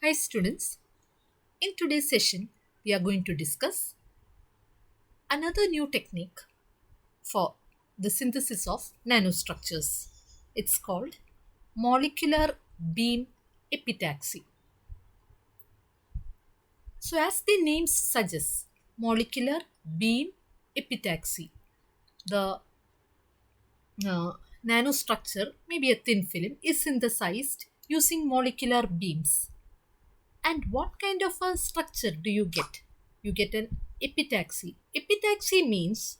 Hi students, in today's session we are going to discuss another new technique for the synthesis of nanostructures. It's called molecular beam epitaxy. So as the name suggests, molecular beam epitaxy, the uh, nanostructure, maybe a thin film, is synthesized using molecular beams. And what kind of a structure do you get? You get an epitaxy. Epitaxy means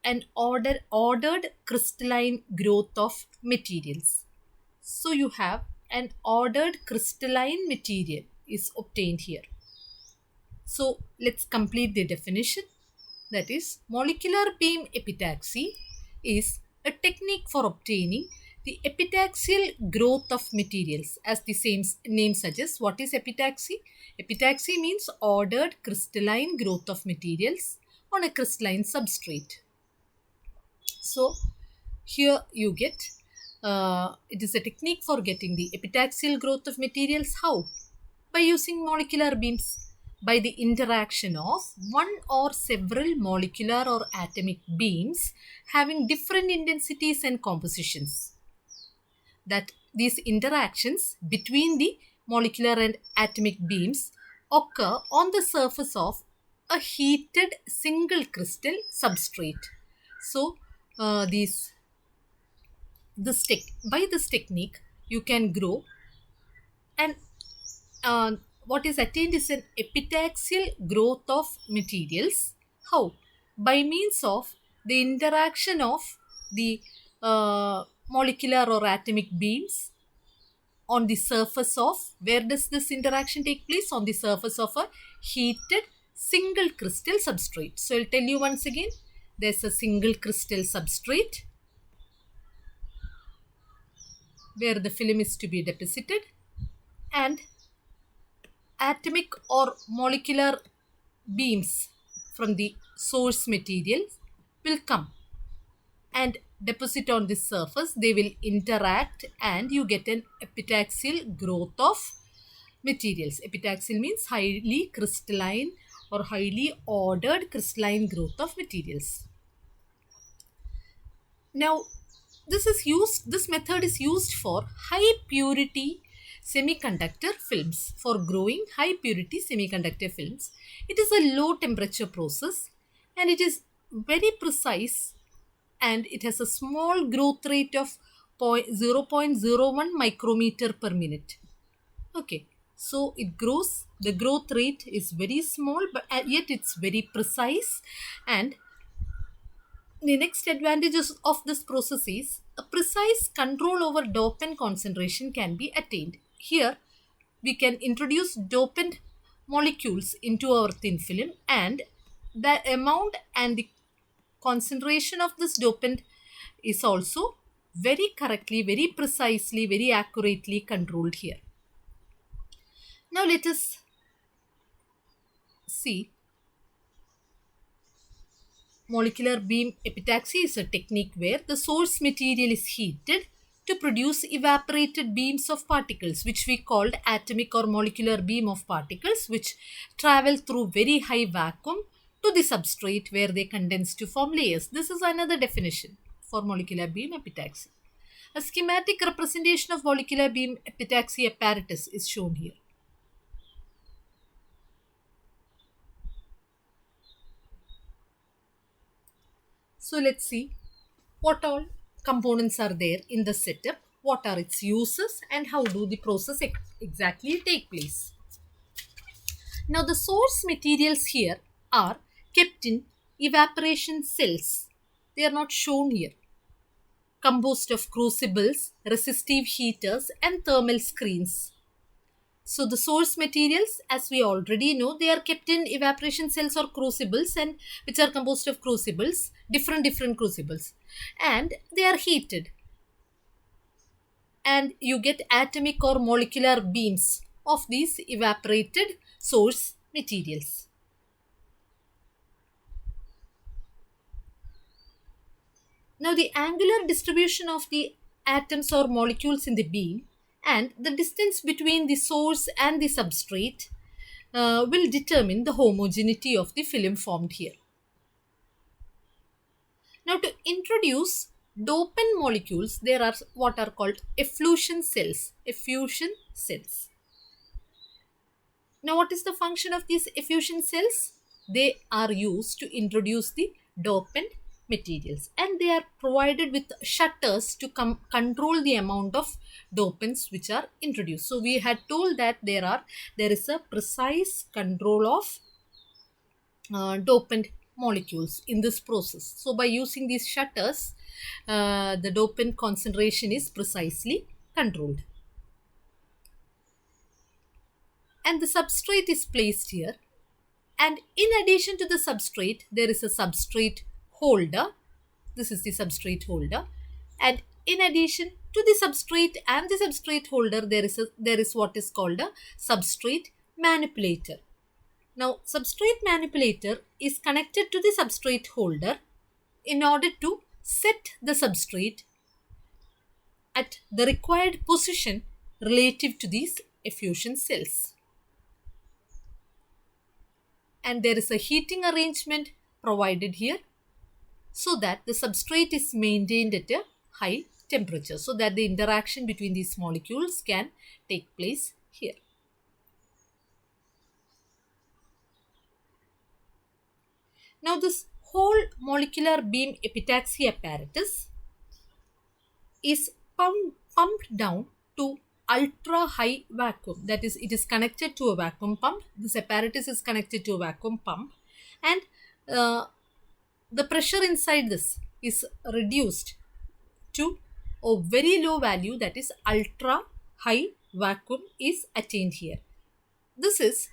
an ordered crystalline growth of materials. So you have an ordered crystalline material is obtained here. So let's complete the definition. That is, molecular beam epitaxy is a technique for obtaining the epitaxial growth of materials. As the same name suggests, what is epitaxy? Epitaxy means ordered crystalline growth of materials on a crystalline substrate. So here you get, it is a technique for getting the epitaxial growth of materials. How? By using molecular beams, by the interaction of one or several molecular or atomic beams having different intensities and compositions. That these interactions between the molecular and atomic beams occur on the surface of a heated single crystal substrate. So, by this technique, you can grow, and what is attained is an epitaxial growth of materials. How? By means of the interaction of the molecular or atomic beams on the surface of, where does this interaction take place? On the surface of a heated single crystal substrate. So I'll tell you once again, there's a single crystal substrate where the film is to be deposited, and atomic or molecular beams from the source material will come and deposit on this surface. They will interact and you get an epitaxial growth of materials. Epitaxial means highly crystalline or highly ordered crystalline growth of materials. Now, this method is used for high purity semiconductor films. For growing high purity semiconductor films, it is a low temperature process and it is very precise, and it has a small growth rate of 0.01 micrometer per minute. Okay, so it grows, the growth rate is very small, but yet it's very precise. And the next advantages of this process is a precise control over dopant concentration can be attained. Here, we can introduce dopant molecules into our thin film, and the amount and the concentration of this dopant is also very correctly, very precisely, very accurately controlled here. Now let us see. Molecular beam epitaxy is a technique where the source material is heated to produce evaporated beams of particles, which we called atomic or molecular beam of particles, which travel through very high vacuum to the substrate where they condense to form layers. This is another definition for molecular beam epitaxy. A schematic representation of molecular beam epitaxy apparatus is shown here. So let's see what all components are there in the setup, what are its uses, and how do the process exactly take place. Now the source materials here are kept in evaporation cells. They are not shown here. Composed of crucibles, resistive heaters, and thermal screens. So the source materials, as we already know, they are kept in evaporation cells or crucibles, and which are composed of crucibles, different crucibles, and they are heated. And you get atomic or molecular beams of these evaporated source materials. Now the angular distribution of the atoms or molecules in the beam and the distance between the source and the substrate will determine the homogeneity of the film formed here. Now, to introduce dopant molecules, there are what are called effusion cells. Effusion cells. Now, what is the function of these effusion cells? They are used to introduce the dopant materials, and they are provided with shutters to control the amount of dopants which are introduced. So, we had told that there is a precise control of dopant molecules in this process. So, by using these shutters, the dopant concentration is precisely controlled. And the substrate is placed here. And in addition to the substrate, there is a substrate holder. This is the substrate holder. And in addition to the substrate and the substrate holder, there is what is called a substrate manipulator. Now, substrate manipulator is connected to the substrate holder in order to set the substrate at the required position relative to these effusion cells. And there is a heating arrangement provided here so that the substrate is maintained at a high temperature, so that the interaction between these molecules can take place here. Now, this whole molecular beam epitaxy apparatus is pumped down to ultra high vacuum. That is, it is connected to a vacuum pump. This apparatus is connected to a vacuum pump, and the pressure inside this is reduced to a very low value, that is ultra high vacuum is attained here. This is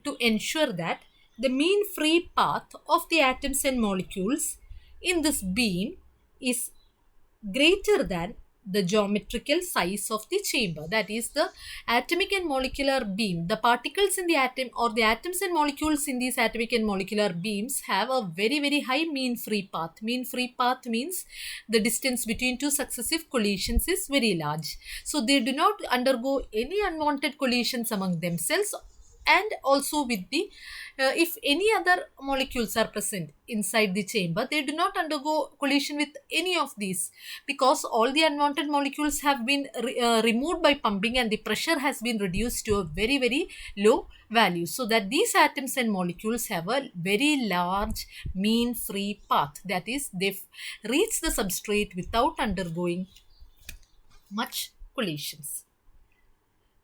to ensure that the mean free path of the atoms and molecules in this beam is greater than the geometrical size of the chamber. That is, the atomic and molecular beam, the particles in the atom or the atoms and molecules in these atomic and molecular beams have a very, very high mean free path. Mean free path means the distance between two successive collisions is very large. So, they do not undergo any unwanted collisions among themselves, and also with the if any other molecules are present inside the chamber, they do not undergo collision with any of these, because all the unwanted molecules have been removed by pumping, and the pressure has been reduced to a very, very low value, so that these atoms and molecules have a very large mean free path. That is, they reach the substrate without undergoing much collisions.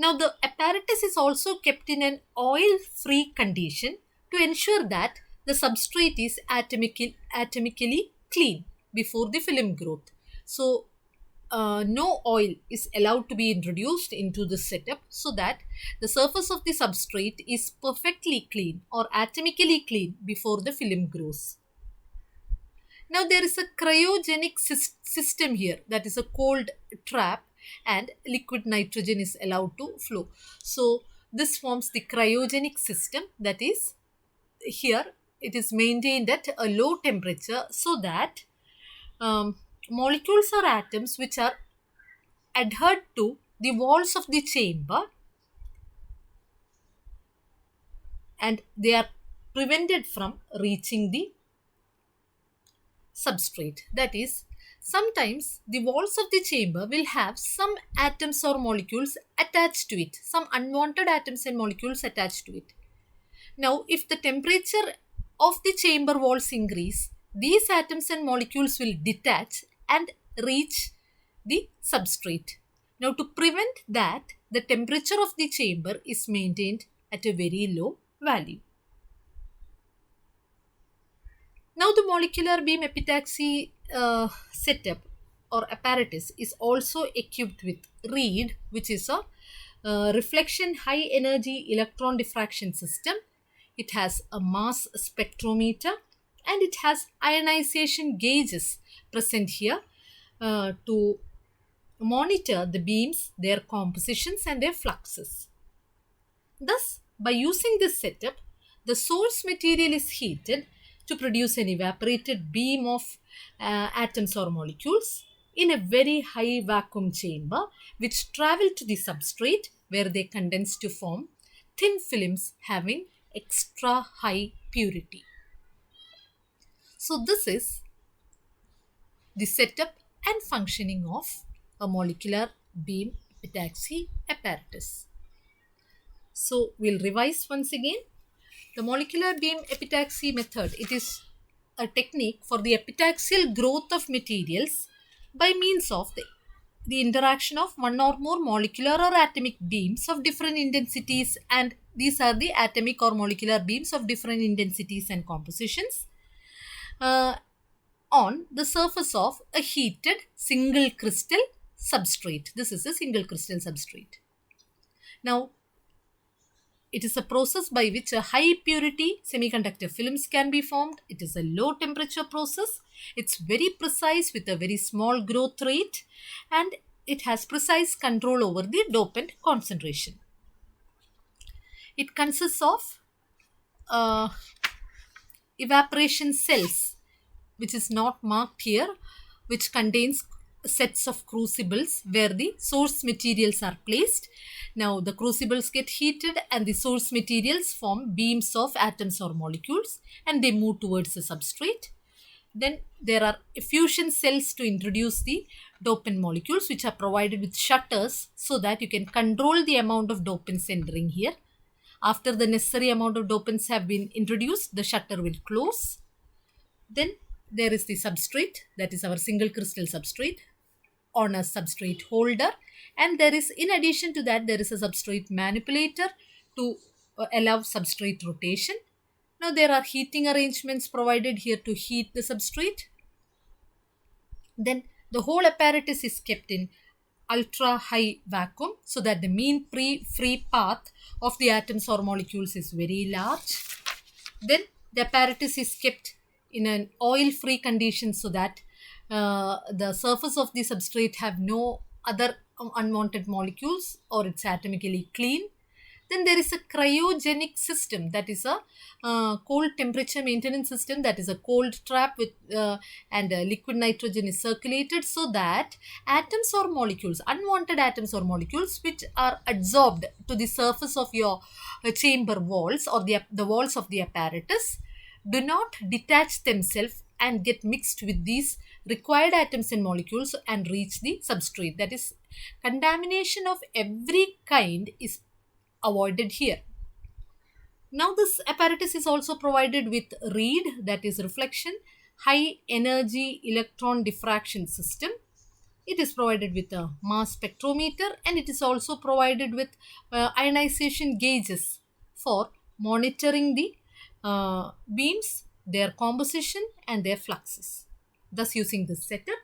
Now, the apparatus is also kept in an oil-free condition to ensure that the substrate is atomically clean before the film growth. So, no oil is allowed to be introduced into the setup, so that the surface of the substrate is perfectly clean or atomically clean before the film grows. Now, there is a cryogenic system here, that is a cold trap, and liquid nitrogen is allowed to flow. So, this forms the cryogenic system, that is, here it is maintained at a low temperature, so that molecules or atoms which are adhered to the walls of the chamber, and they are prevented from reaching the substrate. That is, sometimes the walls of the chamber will have some atoms or molecules attached to it, some unwanted atoms and molecules attached to it. Now, if the temperature of the chamber walls increase, these atoms and molecules will detach and reach the substrate. Now, to prevent that, the temperature of the chamber is maintained at a very low value. Now, the molecular beam epitaxy setup or apparatus is also equipped with REED, which is a reflection high energy electron diffraction system. It has a mass spectrometer, and it has ionization gauges present here to monitor the beams, their compositions and their fluxes. Thus, by using this setup, the source material is heated to produce an evaporated beam of atoms or molecules, in a very high vacuum chamber which travel to the substrate where they condense to form thin films having extra high purity. So this is the setup and functioning of a molecular beam epitaxy apparatus. So we'll revise once again. The molecular beam epitaxy method, it is a technique for the epitaxial growth of materials by means of the interaction of one or more molecular or atomic beams of different intensities, and these are the atomic or molecular beams of different intensities and compositions uh, on the surface of a heated single crystal substrate. This is a single crystal substrate. Now, it is a process by which a high purity semiconductor films can be formed. It is a low temperature process. It's very precise with a very small growth rate, and it has precise control over the dopant concentration. It consists of uh, evaporation cells, which is not marked here, which contains sets of crucibles where the source materials are placed. Now the crucibles get heated and the source materials form beams of atoms or molecules, and they move towards the substrate. Then there are fusion cells to introduce the dopant molecules, which are provided with shutters so that you can control the amount of dopants entering here. After the necessary amount of dopants have been introduced, the shutter will close. Then there is the substrate, that is our single crystal substrate on a substrate holder, and there is, in addition to that, there is a substrate manipulator to allow substrate rotation. Now there are heating arrangements provided here to heat the substrate. Then the whole apparatus is kept in ultra high vacuum so that the mean free path of the atoms or molecules is very large. Then the apparatus is kept in an oil free condition so that the surface of the substrate have no other unwanted molecules, or it's atomically clean. Then there is a cryogenic system, that is a cold temperature maintenance system, that is a cold trap with and liquid nitrogen is circulated so that atoms or molecules, unwanted atoms or molecules which are adsorbed to the surface of your chamber walls or the walls of the apparatus do not detach themselves and get mixed with these required atoms and molecules and reach the substrate. That is, contamination of every kind is avoided here. Now this apparatus is also provided with REED, that is reflection high energy electron diffraction system. It is provided with a mass spectrometer, and it is also provided with ionization gauges for monitoring the beams, their composition and their fluxes. Thus, using this setup,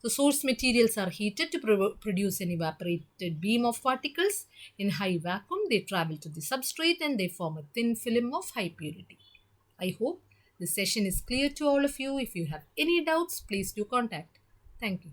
the source materials are heated to produce an evaporated beam of particles. In high vacuum, they travel to the substrate and they form a thin film of high purity. I hope this session is clear to all of you. If you have any doubts, please do contact. Thank you.